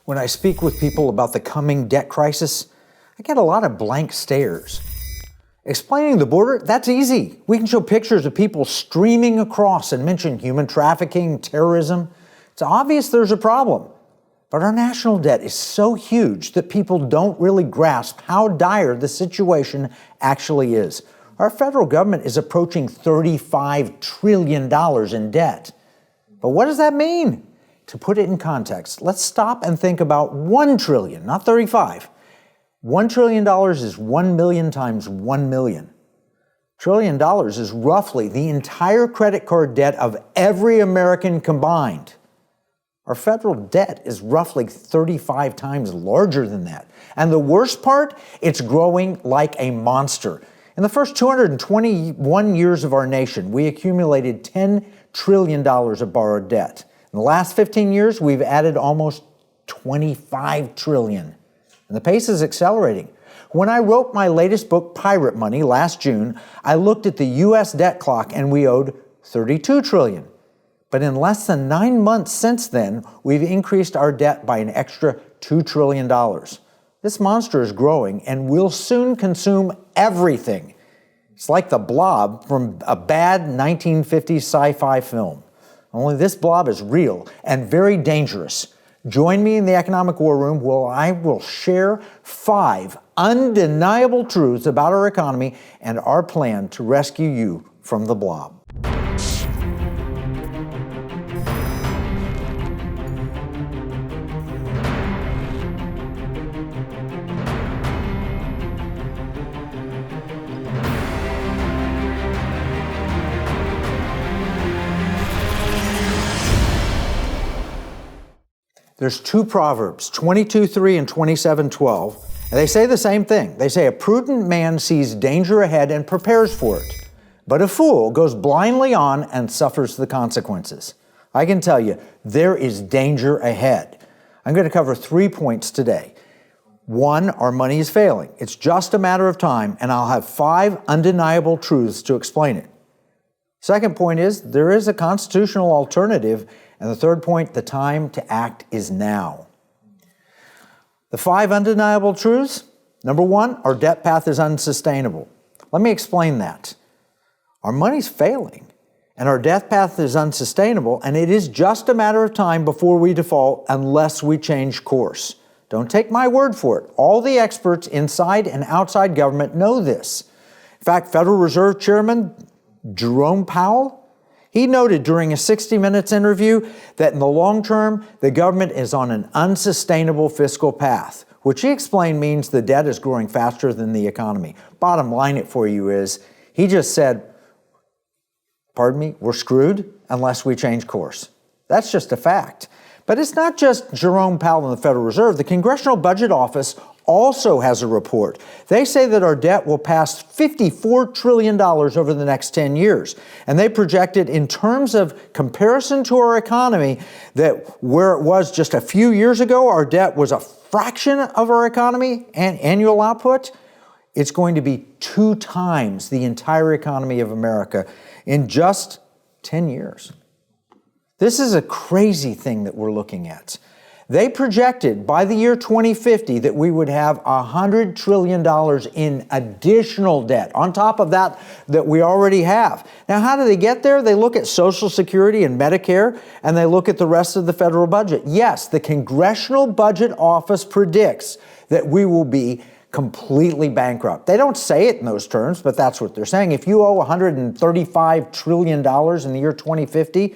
When I speak with people about the coming debt crisis, I get a lot of blank stares. Explaining the border, that's easy. We can show pictures of people streaming across and mention human trafficking, terrorism. It's obvious there's a problem. But our national debt is so huge that people don't really grasp how dire the situation actually is. Our federal government is approaching $35 trillion in debt. But what does that mean? To put it in context, let's stop and think about 1 trillion, not 35. $1 trillion is 1 million times 1 million. $1 trillion is roughly the entire credit card debt of every American combined. Our federal debt is roughly 35 times larger than that. And the worst part, it's growing like a monster. In the first 221 years of our nation, we accumulated $10 trillion of borrowed debt. In the last 15 years, we've added almost 25 trillion. And the pace is accelerating. When I wrote my latest book, Pirate Money, last June, I looked at the U.S. debt clock and we owed 32 trillion. But in less than 9 months since then, we've increased our debt by an extra $2 trillion. This monster is growing and will soon consume everything. It's like the Blob from a bad 1950s sci-fi film. Only this blob is real and very dangerous. Join me in the Economic War Room where I will share 5 undeniable truths about our economy and our plan to rescue you from the blob. There's 2 Proverbs, 22:3 and 27:12, and they say the same thing. They say, a prudent man sees danger ahead and prepares for it, but a fool goes blindly on and suffers the consequences. I can tell you, there is danger ahead. I'm going to cover 3 points today. 1, our money is failing. It's just a matter of time, and I'll have 5 undeniable truths to explain it. Second point is, there is a constitutional alternative. And the third point, the time to act is now. The 5 undeniable truths. Number 1, our debt path is unsustainable. Let me explain that. Our money's failing, and our debt path is unsustainable, and it is just a matter of time before we default unless we change course. Don't take my word for it. All the experts inside and outside government know this. In fact, Federal Reserve Chairman Jerome Powell, he noted during a 60 Minutes interview that in the long term, the government is on an unsustainable fiscal path, which he explained means the debt is growing faster than the economy. Bottom line it for you is, he just said, pardon me, we're screwed unless we change course. That's just a fact. But it's not just Jerome Powell and the Federal Reserve. The Congressional Budget Office also has a report. They say that our debt will pass $54 trillion over the next 10 years. And they projected in terms of comparison to our economy that where it was just a few years ago, our debt was a fraction of our economy and annual output. It's going to be 2 times the entire economy of America in just 10 years. This is a crazy thing that we're looking at. They projected by the year 2050 that we would have $100 trillion in additional debt on top of that we already have. Now, how do they get there? They look at Social Security and Medicare, and they look at the rest of the federal budget. Yes, the Congressional Budget Office predicts that we will be completely bankrupt. They don't say it in those terms, but that's what they're saying. If you owe $135 trillion in the year 2050,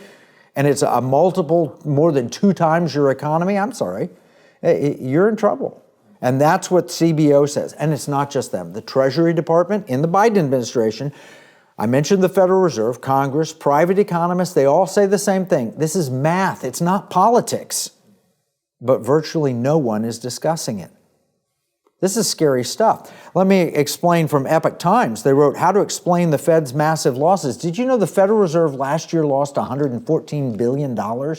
and it's a multiple more than 2 times your economy, I'm sorry, you're in trouble. And that's what CBO says. And it's not just them. The Treasury Department in the Biden administration, I mentioned the Federal Reserve, Congress, private economists, they all say the same thing. This is math. It's not politics. But virtually no one is discussing it. This is scary stuff. Let me explain from Epoch Times. They wrote, how to explain the Fed's massive losses. Did you know the Federal Reserve last year lost $114 billion? Now,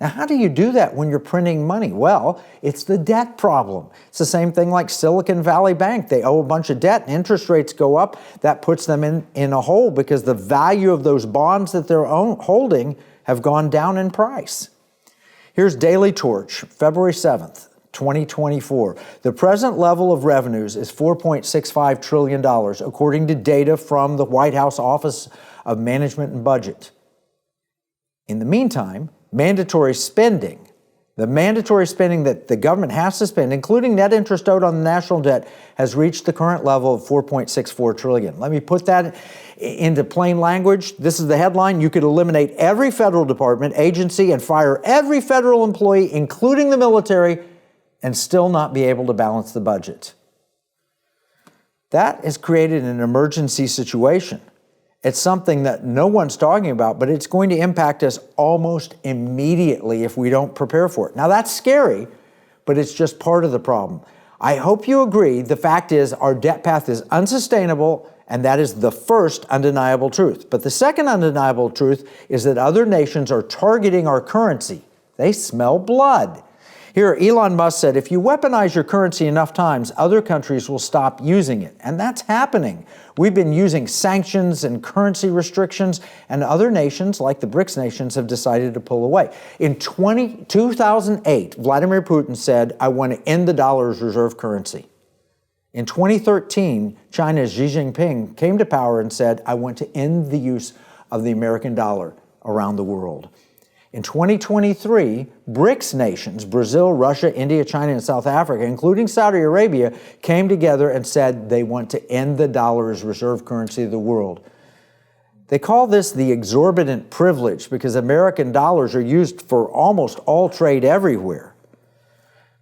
how do you do that when you're printing money? Well, it's the debt problem. It's the same thing like Silicon Valley Bank. They owe a bunch of debt and interest rates go up. That puts them in a hole because the value of those bonds that they're holding have gone down in price. Here's Daily Torch, February 7th, 2024. The present level of revenues is $4.65 trillion, according to data from the White House Office of Management and Budget. In the meantime, mandatory spending, the mandatory spending that the government has to spend, including net interest owed on the national debt, has reached the current level of $4.64 trillion. Let me put that into plain language. This is the headline. You could eliminate every federal department, agency, and fire every federal employee, including the military, and still not be able to balance the budget. That has created an emergency situation. It's something that no one's talking about, but it's going to impact us almost immediately if we don't prepare for it. Now, that's scary, but it's just part of the problem. I hope you agree. The fact is our debt path is unsustainable, and that is the first undeniable truth. But the second undeniable truth is that other nations are targeting our currency. They smell blood. Here, Elon Musk said, if you weaponize your currency enough times, other countries will stop using it. And that's happening. We've been using sanctions and currency restrictions, and other nations, like the BRICS nations, have decided to pull away. In 2008, Vladimir Putin said, I want to end the dollar as reserve currency. In 2013, China's Xi Jinping came to power and said, I want to end the use of the American dollar around the world. In 2023, BRICS nations, Brazil, Russia, India, China, and South Africa, including Saudi Arabia, came together and said they want to end the dollar as reserve currency of the world. They call this the exorbitant privilege because American dollars are used for almost all trade everywhere.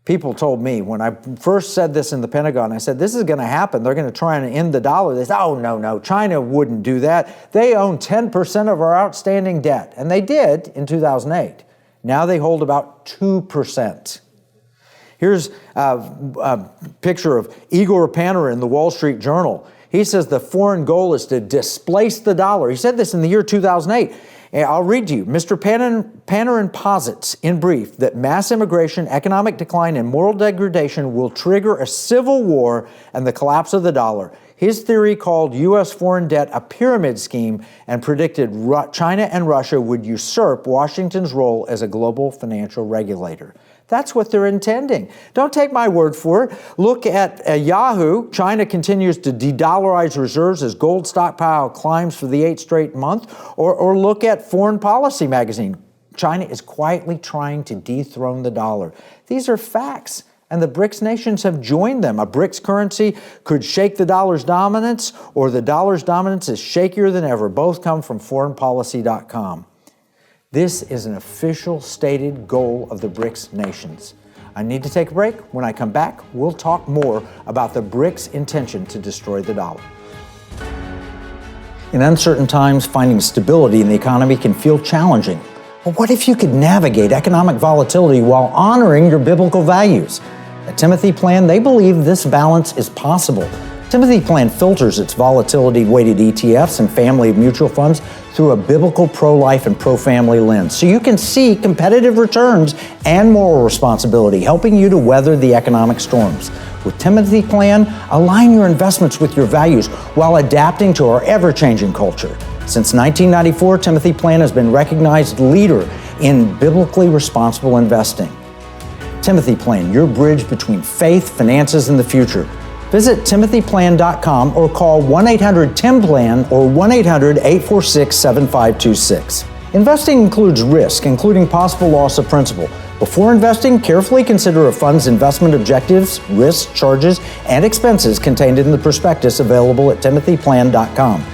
People told me when I first said this in the Pentagon, I said, this is going to happen. They're going to try and end the dollar. They said, oh, no, China wouldn't do that. They own 10% of our outstanding debt. And they did in 2008. Now they hold about 2%. Here's a picture of Igor Paner in the Wall Street Journal. He says the foreign goal is to displace the dollar. He said this in the year 2008. I'll read to you. Mr. Paner posits, in brief, that mass immigration, economic decline, and moral degradation will trigger a civil war and the collapse of the dollar. His theory called U.S. foreign debt a pyramid scheme and predicted China and Russia would usurp Washington's role as a global financial regulator. That's what they're intending. Don't take my word for it. Look at Yahoo. China continues to de-dollarize reserves as gold stockpile climbs for the 8th straight month. Or look at Foreign Policy magazine. China is quietly trying to dethrone the dollar. These are facts, and the BRICS nations have joined them. A BRICS currency could shake the dollar's dominance, or the dollar's dominance is shakier than ever. Both come from foreignpolicy.com. This is an official stated goal of the BRICS nations. I need to take a break. When I come back, we'll talk more about the BRICS' intention to destroy the dollar. In uncertain times, finding stability in the economy can feel challenging. But what if you could navigate economic volatility while honoring your biblical values? At Timothy Plan, they believe this balance is possible. Timothy Plan filters its volatility-weighted ETFs and family of mutual funds through a biblical pro-life and pro-family lens, so you can see competitive returns and moral responsibility, helping you to weather the economic storms. With Timothy Plan, align your investments with your values while adapting to our ever-changing culture. Since 1994, Timothy Plan has been recognized leader in biblically responsible investing. Timothy Plan, your bridge between faith, finances, and the future. Visit timothyplan.com or call 1-800-TIM-PLAN or 1-800-846-7526. Investing includes risk, including possible loss of principal. Before investing, carefully consider a fund's investment objectives, risks, charges, and expenses contained in the prospectus available at timothyplan.com.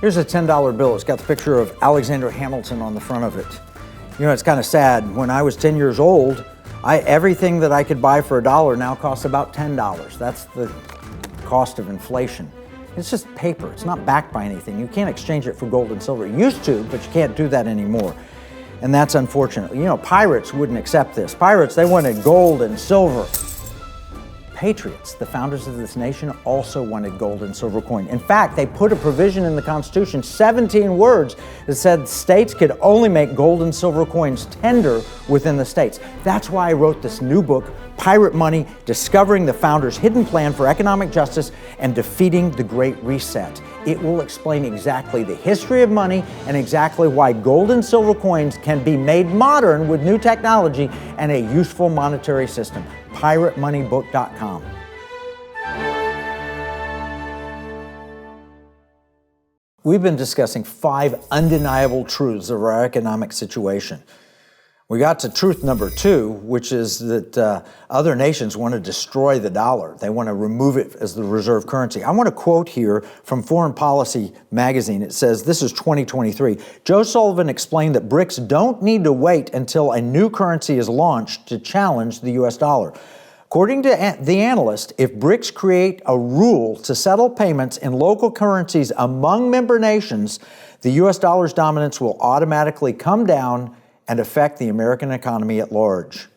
Here's a $10 bill. It's got the picture of Alexander Hamilton on the front of it. You know, it's kind of sad. When I was 10 years old, everything that I could buy for $1 now costs about $10. That's the cost of inflation. It's just paper. It's not backed by anything. You can't exchange it for gold and silver. You used to, but you can't do that anymore. And that's unfortunate. You know, pirates wouldn't accept this. Pirates, they wanted gold and silver. patriots. The founders of this nation also wanted gold and silver coin. In fact, they put a provision in the Constitution, 17 words, that said states could only make gold and silver coins tender within the states. That's why I wrote this new book, Pirate Money, Discovering the Founders' Hidden Plan for Economic Justice and Defeating the Great Reset. It will explain exactly the history of money and exactly why gold and silver coins can be made modern with new technology and a useful monetary system. PirateMoneyBook.com. We've been discussing 5 undeniable truths of our economic situation. We got to truth number 2, which is that other nations want to destroy the dollar. They want to remove it as the reserve currency. I want to quote here from Foreign Policy magazine. It says, this is 2023. Joe Sullivan explained that BRICS don't need to wait until a new currency is launched to challenge the U.S. dollar. According to the analyst, if BRICS create a rule to settle payments in local currencies among member nations, the U.S. dollar's dominance will automatically come down and affect the American economy at large.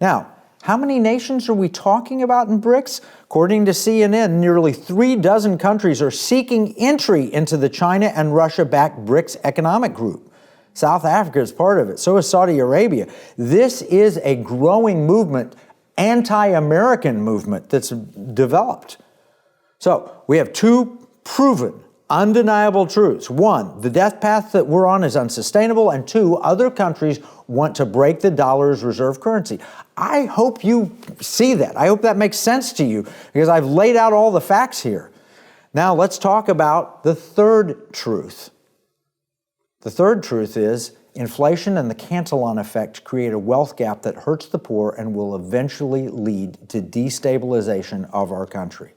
Now, how many nations are we talking about in BRICS? According to CNN, nearly 36 countries are seeking entry into the China and Russia-backed BRICS economic group. South Africa is part of it. So is Saudi Arabia. This is a growing movement, anti-American movement that's developed. So we have 2 proven, undeniable truths. 1, the death path that we're on is unsustainable, and 2, other countries want to break the dollar's reserve currency. I hope you see that. I hope that makes sense to you because I've laid out all the facts here. Now let's talk about the 3rd truth. The 3rd truth is inflation and the Cantillon effect create a wealth gap that hurts the poor and will eventually lead to destabilization of our country.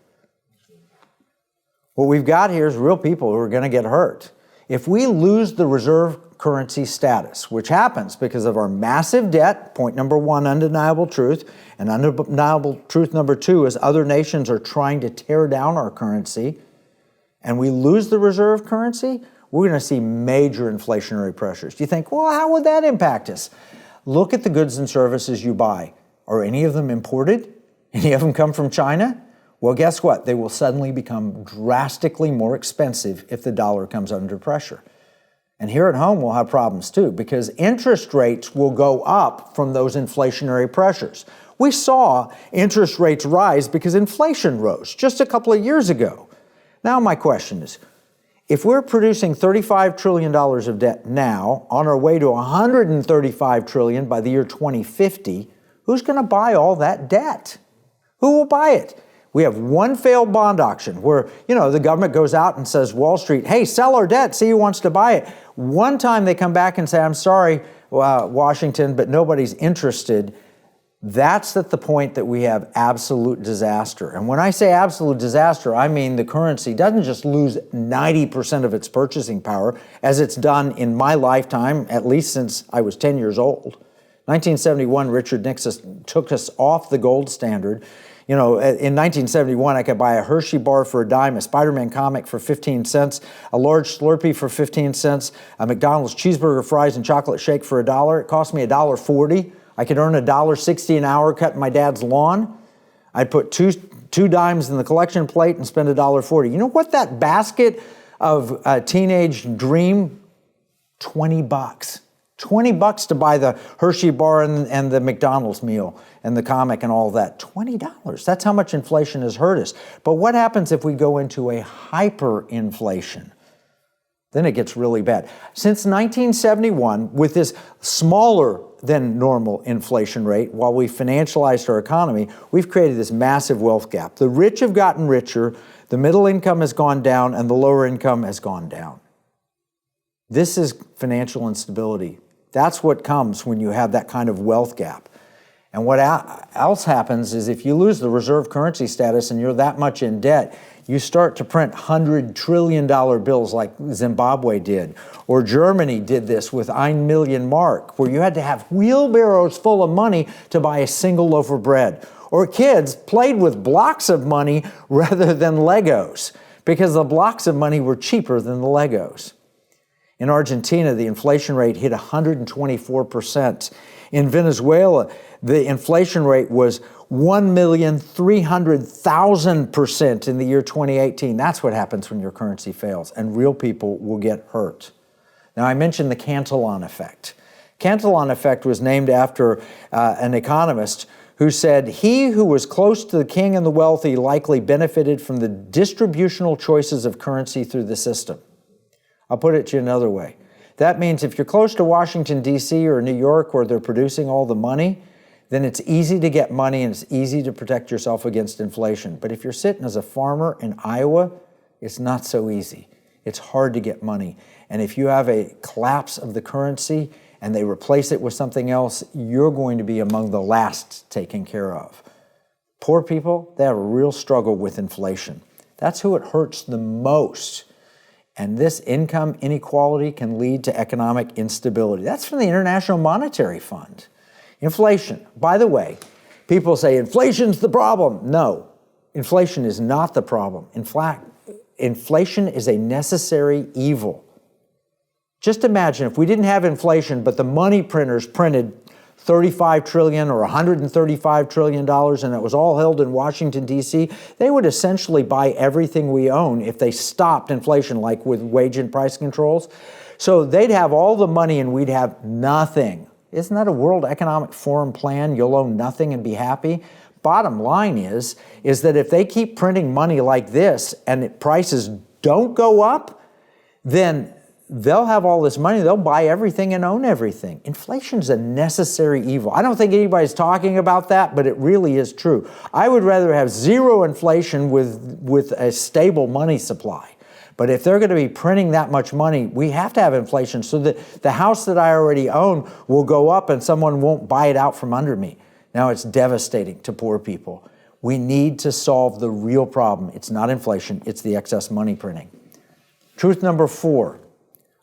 What we've got here is real people who are going to get hurt. If we lose the reserve currency status, which happens because of our massive debt, point number 1, undeniable truth, and undeniable truth number 2 is other nations are trying to tear down our currency, and we lose the reserve currency, we're going to see major inflationary pressures. You think, well, how would that impact us? Look at the goods and services you buy. Are any of them imported? Any of them come from China? Well, guess what? They will suddenly become drastically more expensive if the dollar comes under pressure. And here at home, we'll have problems too, because interest rates will go up from those inflationary pressures. We saw interest rates rise because inflation rose just a couple of years ago. Now my question is, if we're producing $35 trillion of debt now, on our way to $135 trillion by the year 2050, who's going to buy all that debt? Who will buy it? We have one failed bond auction where, the government goes out and says, Wall Street, hey, sell our debt, see who wants to buy it. One time they come back and say, I'm sorry, Washington, but nobody's interested. That's at the point that we have absolute disaster. And when I say absolute disaster, I mean the currency doesn't just lose 90% of its purchasing power, as it's done in my lifetime, at least since I was 10 years old. 1971, Richard Nixon took us off the gold standard. In 1971, I could buy a Hershey bar for a dime, a Spider-Man comic for 15 cents, a large Slurpee for 15 cents, a McDonald's cheeseburger, fries, and chocolate shake for $1. It cost me $1.40. I could earn $1.60 an hour cutting my dad's lawn. I'd put two dimes in the collection plate and spend $1.40. You know what that basket of teenage dream? $20. $20 to buy the Hershey bar and the McDonald's meal and the comic and all that. $20. That's how much inflation has hurt us. But what happens if we go into a hyperinflation? Then it gets really bad. Since 1971, with this smaller than normal inflation rate, while we financialized our economy, we've created this massive wealth gap. The rich have gotten richer, the middle income has gone down, and the lower income has gone down. This is financial instability. That's what comes when you have that kind of wealth gap. And what else happens is if you lose the reserve currency status and you're that much in debt, you start to print $100 trillion bills like Zimbabwe did. Or Germany did this with 1 million Mark, where you had to have wheelbarrows full of money to buy a single loaf of bread. Or kids played with blocks of money rather than Legos, because the blocks of money were cheaper than the Legos. In Argentina, the inflation rate hit 124%. In Venezuela, the inflation rate was 1,300,000% in the year 2018. That's what happens when your currency fails, and real people will get hurt. Now, I mentioned the Cantillon effect. Cantillon effect was named after an economist who said, "He who was close to the king and the wealthy likely benefited from the distributional choices of currency through the system." I'll put it to you another way. That means if you're close to Washington, D.C. or New York, where they're producing all the money, then it's easy to get money and it's easy to protect yourself against inflation. But if you're sitting as a farmer in Iowa, it's not so easy. It's hard to get money. And if you have a collapse of the currency and they replace it with something else, you're going to be among the last taken care of. Poor people, they have a real struggle with inflation. That's who it hurts the most. And this income inequality can lead to economic instability. That's from the International Monetary Fund. Inflation. By the way, people say inflation's the problem. No, inflation is not the problem. In fact, inflation is a necessary evil. Just imagine if we didn't have inflation, but the money printers printed $35 trillion or $135 trillion, and it was all held in Washington, D.C., they would essentially buy everything we own if they stopped inflation, like with wage and price controls. So they'd have all the money and we'd have nothing. Isn't that a World Economic Forum plan? You'll own nothing and be happy. Bottom line is that if they keep printing money like this and prices don't go up, then they'll have all this money, they'll buy everything and own everything. Inflation's a necessary evil. I don't think anybody's talking about that, but it really is true. I would rather have zero inflation with a stable money supply. But if they're going to be printing that much money, we have to have inflation so that the house that I already own will go up and someone won't buy it out from under me. Now, it's devastating to poor people. We need to solve the real problem. It's not inflation, it's the excess money printing. Truth number 4.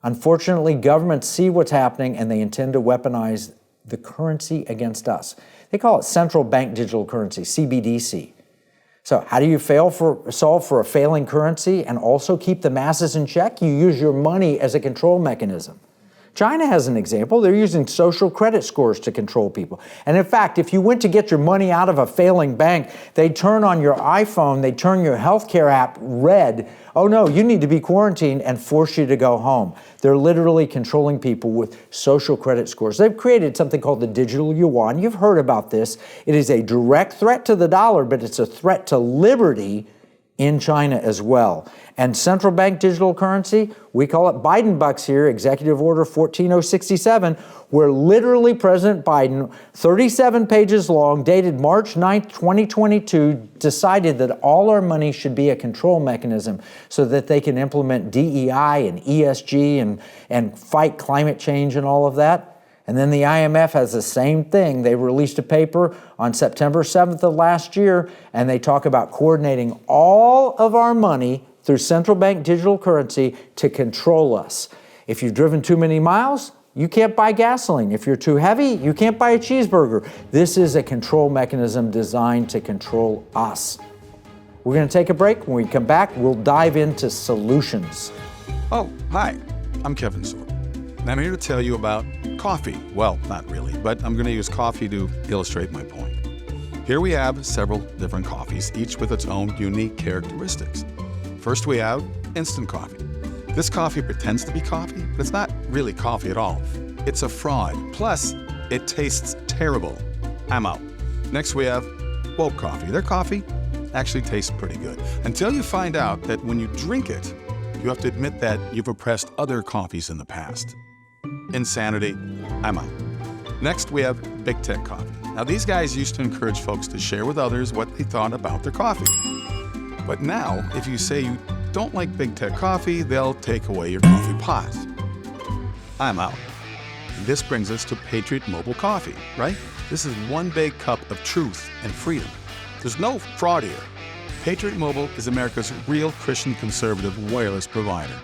Unfortunately, governments see what's happening and they intend to weaponize the currency against us. They call it central bank digital currency, CBDC. So how do you solve for a failing currency and also keep the masses in check? You use your money as a control mechanism. China has an example. They're using social credit scores to control people. And in fact, if you went to get your money out of a failing bank, they'd turn on your iPhone, they'd turn your healthcare app red. Oh no, you need to be quarantined, and force you to go home. They're literally controlling people with social credit scores. They've created something called the digital yuan. You've heard about this. It is a direct threat to the dollar, but it's a threat to liberty in China as well. And central bank digital currency, we call it Biden bucks here, Executive Order 14067, where literally President Biden, 37 pages long, dated March 9th, 2022, decided that all our money should be a control mechanism so that they can implement DEI and ESG and fight climate change and all of that. And then the IMF has the same thing. They released a paper on September 7th of last year, and they talk about coordinating all of our money through central bank digital currency to control us. If you've driven too many miles, you can't buy gasoline. If you're too heavy, you can't buy a cheeseburger. This is a control mechanism designed to control us. We're going to take a break. When we come back, we'll dive into solutions. Oh, hi. I'm Kevin Sorb. And I'm here to tell you about coffee. Well, not really, but I'm going to use coffee to illustrate my point. Here we have several different coffees, each with its own unique characteristics. First, we have instant coffee. This coffee pretends to be coffee, but it's not really coffee at all. It's a fraud. Plus, it tastes terrible. I'm out. Next, we have woke coffee. Their coffee actually tastes pretty good, until you find out that when you drink it, you have to admit that you've oppressed other coffees in the past. Insanity. I'm out. Next, we have Big Tech Coffee. Now, these guys used to encourage folks to share with others what they thought about their coffee. But now, if you say you don't like Big Tech Coffee, they'll take away your coffee pot. I'm out. This brings us to Patriot Mobile Coffee, right? This is one big cup of truth and freedom. There's no fraud here. Patriot Mobile is America's real Christian conservative wireless provider.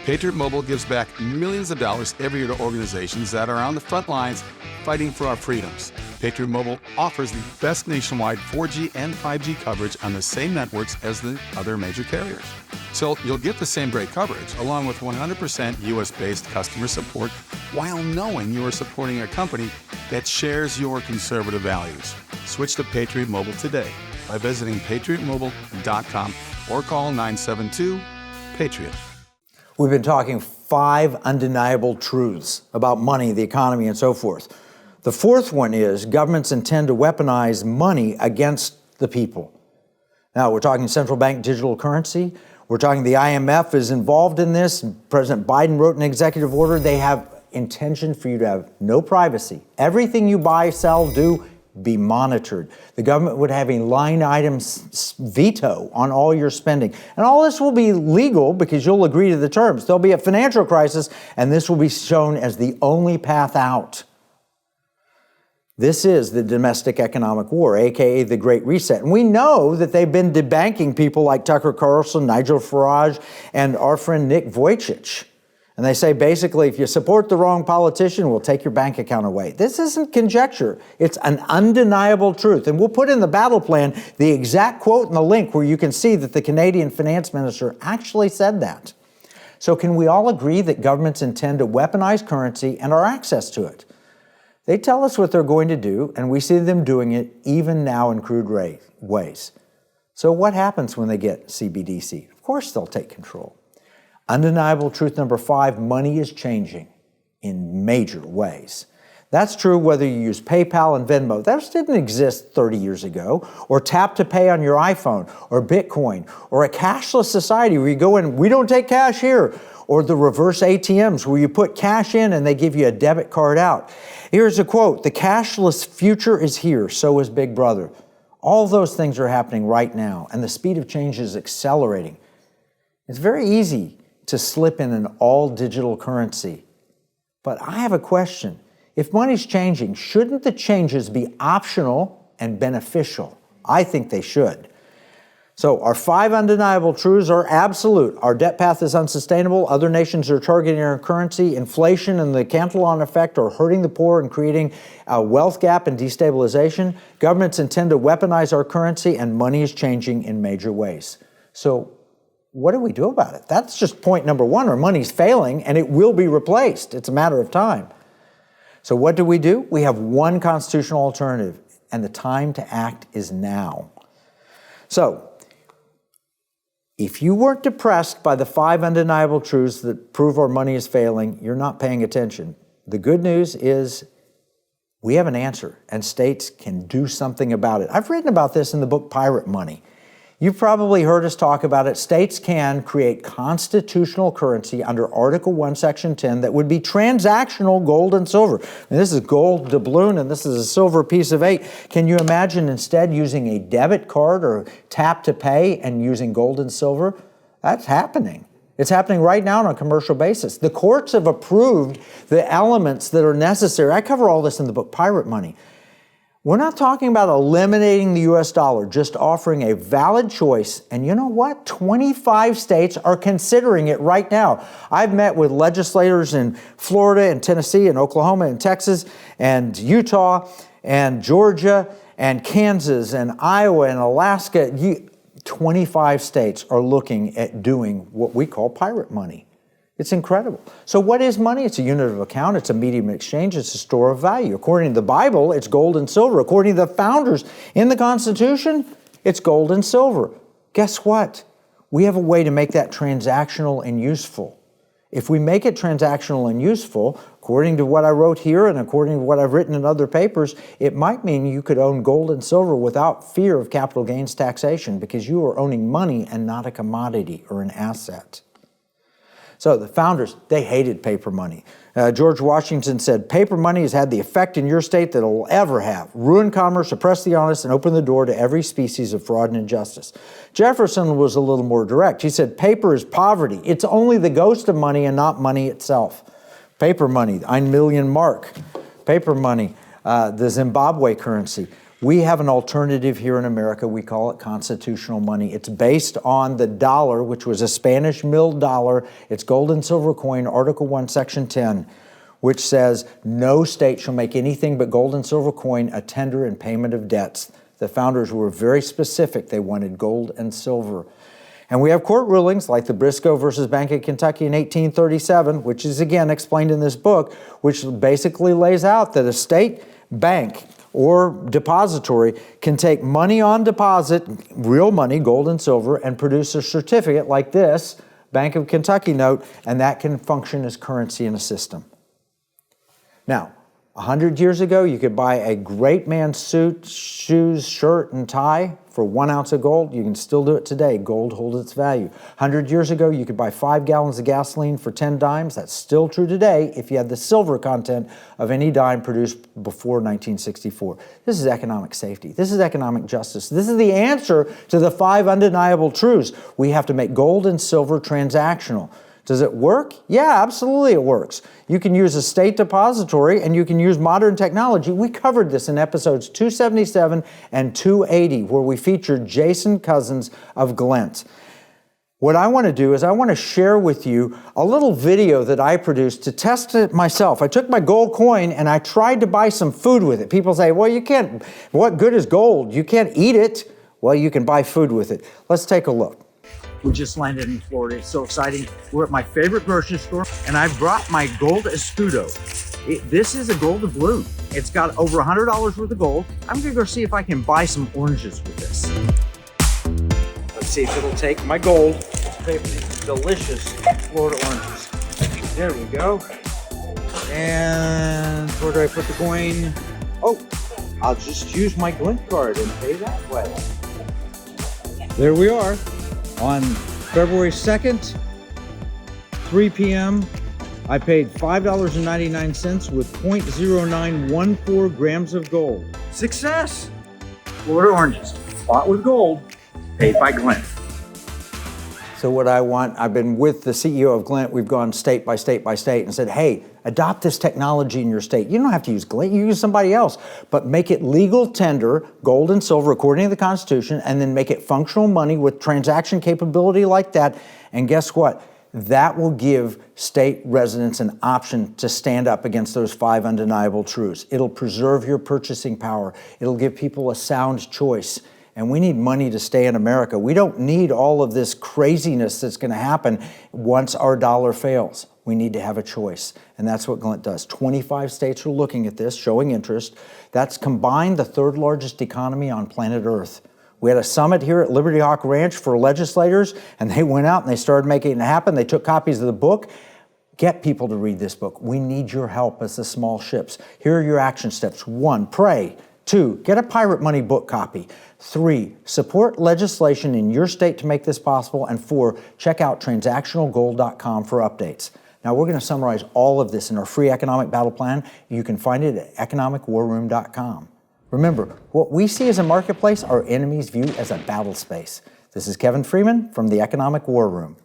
Patriot Mobile gives back millions of dollars every year to organizations that are on the front lines fighting for our freedoms. Patriot Mobile offers the best nationwide 4G and 5G coverage on the same networks as the other major carriers. So you'll get the same great coverage, along with 100% US-based customer support, while knowing you are supporting a company that shares your conservative values. Switch to Patriot Mobile today by visiting patriotmobile.com or call 972-PATRIOT. We've been talking 5 undeniable truths about money, the economy, and so forth. The fourth one is governments intend to weaponize money against the people. Now, we're talking central bank digital currency. We're talking the IMF is involved in this. President Biden wrote an executive order. They have intention for you to have no privacy. Everything you buy, sell, do, be monitored. The government would have a line item veto on all your spending. And all this will be legal because you'll agree to the terms. There'll be a financial crisis, and this will be shown as the only path out. This is the domestic economic war, aka the Great Reset. And we know that they've been debanking people like Tucker Carlson, Nigel Farage, and our friend Nick Vujicic. And they say basically, if you support the wrong politician, we'll take your bank account away. This isn't conjecture. It's an undeniable truth. And we'll put in the battle plan the exact quote and the link where you can see that the Canadian finance minister actually said that. So can we all agree that governments intend to weaponize currency and our access to it? They tell us what they're going to do, and we see them doing it even now in crude ways. So what happens when they get CBDC? Of course they'll take control. Undeniable truth number 5, money is changing in major ways. That's true whether you use PayPal and Venmo. Those didn't exist 30 years ago. Or tap to pay on your iPhone, or Bitcoin, or a cashless society where you go in, we don't take cash here. Or the reverse ATMs where you put cash in and they give you a debit card out. Here's a quote, the cashless future is here, so is Big Brother. All those things are happening right now, and the speed of change is accelerating. It's very easy to slip in an all-digital currency. But I have a question. If money's changing, shouldn't the changes be optional and beneficial? I think they should. So our 5 undeniable truths are absolute. Our debt path is unsustainable. Other nations are targeting our currency. Inflation and the Cantillon effect are hurting the poor and creating a wealth gap and destabilization. Governments intend to weaponize our currency, and money is changing in major ways. So what do we do about it? That's just point number 1. Our money's failing, and it will be replaced. It's a matter of time. So what do? We have one constitutional alternative, and the time to act is now. So if you weren't depressed by the 5 undeniable truths that prove our money is failing, you're not paying attention. The good news is we have an answer, and states can do something about it. I've written about this in the book Pirate Money. You've probably heard us talk about it. States can create constitutional currency under Article 1, Section 10 that would be transactional gold and silver. And this is gold doubloon, and this is a silver piece of 8. Can you imagine instead using a debit card or tap to pay and using gold and silver? That's happening. It's happening right now on a commercial basis. The courts have approved the elements that are necessary. I cover all this in the book Pirate Money. We're not talking about eliminating the US dollar, just offering a valid choice. And you know what? 25 states are considering it right now. I've met with legislators in Florida and Tennessee and Oklahoma and Texas and Utah and Georgia and Kansas and Iowa and Alaska. 25 states are looking at doing what we call pirate money. It's incredible. So what is money? It's a unit of account. It's a medium of exchange. It's a store of value. According to the Bible, it's gold and silver. According to the founders in the Constitution, it's gold and silver. Guess what? We have a way to make that transactional and useful. If we make it transactional and useful, according to what I wrote here and according to what I've written in other papers, it might mean you could own gold and silver without fear of capital gains taxation because you are owning money and not a commodity or an asset. So the founders, they hated paper money. George Washington said, paper money has had the effect in your state that it will ever have. Ruin commerce, oppress the honest, and open the door to every species of fraud and injustice. Jefferson was a little more direct. He said, paper is poverty. It's only the ghost of money and not money itself. Paper money, 1 million mark. Paper money, the Zimbabwe currency. We have an alternative here in America. We call it constitutional money. It's based on the dollar, which was a Spanish milled dollar. It's gold and silver coin, Article 1, Section 10. which says no state shall make anything but gold and silver coin a tender in payment of debts. The founders were very specific. They wanted gold and silver. And we have court rulings like the Briscoe versus Bank of Kentucky in 1837, which is again explained in this book, which basically lays out that a state bank or depository can take money on deposit, real money, gold and silver, and produce a certificate like this Bank of Kentucky note, and that can function as currency in a system. Now, 100 years ago, you could buy a great man's suit, shoes, shirt, and tie for 1 ounce of gold. You can still do it today. Gold holds its value. 100 years ago, you could buy 5 gallons of gasoline for 10 dimes. That's still true today if you had the silver content of any dime produced before 1964. This is economic safety. This is economic justice. This is the answer to the 5 undeniable truths. We have to make gold and silver transactional. Does it work? Yeah, absolutely it works. You can use a state depository and you can use modern technology. We covered this in episodes 277 and 280 where we featured Jason Cousins of Glint. What I want to do is I want to share with you a little video that I produced to test it myself. I took my gold coin and I tried to buy some food with it. People say, well, you can't, what good is gold? You can't eat it. Well, you can buy food with it. Let's take a look. We just landed in Florida. It's so exciting. We're at my favorite grocery store, and I brought my gold escudo. This is a gold doubloon. It's got over $100 worth of gold. I'm gonna go see if I can buy some oranges with this. Let's see if it'll take my gold. Delicious Florida oranges. There we go. And where do I put the coin? Oh, I'll just use my Glint card and pay that way. There we are. On February 2nd, 3 p.m., I paid $5.99 with 0.0914 grams of gold. Success! Florida oranges, bought with gold, paid by Glint. So what I want, I've been with the CEO of Glint, we've gone state by state by state and said, hey, adopt this technology in your state. You don't have to use Glint, you use somebody else, but make it legal tender, gold and silver according to the Constitution, and then make it functional money with transaction capability like that. And guess what? That will give state residents an option to stand up against those 5 undeniable truths. It'll preserve your purchasing power. It'll give people a sound choice. And we need money to stay in America. We don't need all of this craziness that's going to happen once our dollar fails. We need to have a choice. And that's what Glint does. 25 states are looking at this, showing interest. That's combined the 3rd largest economy on planet Earth. We had a summit here at Liberty Hawk Ranch for legislators, and they went out and they started making it happen. They took copies of the book. Get people to read this book. We need your help as the small ships. Here are your action steps. 1, pray. 2, get a Pirate Money book copy. 3, support legislation in your state to make this possible. And 4, check out transactionalgold.com for updates. Now we're going to summarize all of this in our free economic battle plan. You can find it at economicwarroom.com. Remember, what we see as a marketplace, our enemies view as a battle space. This is Kevin Freeman from the Economic War Room.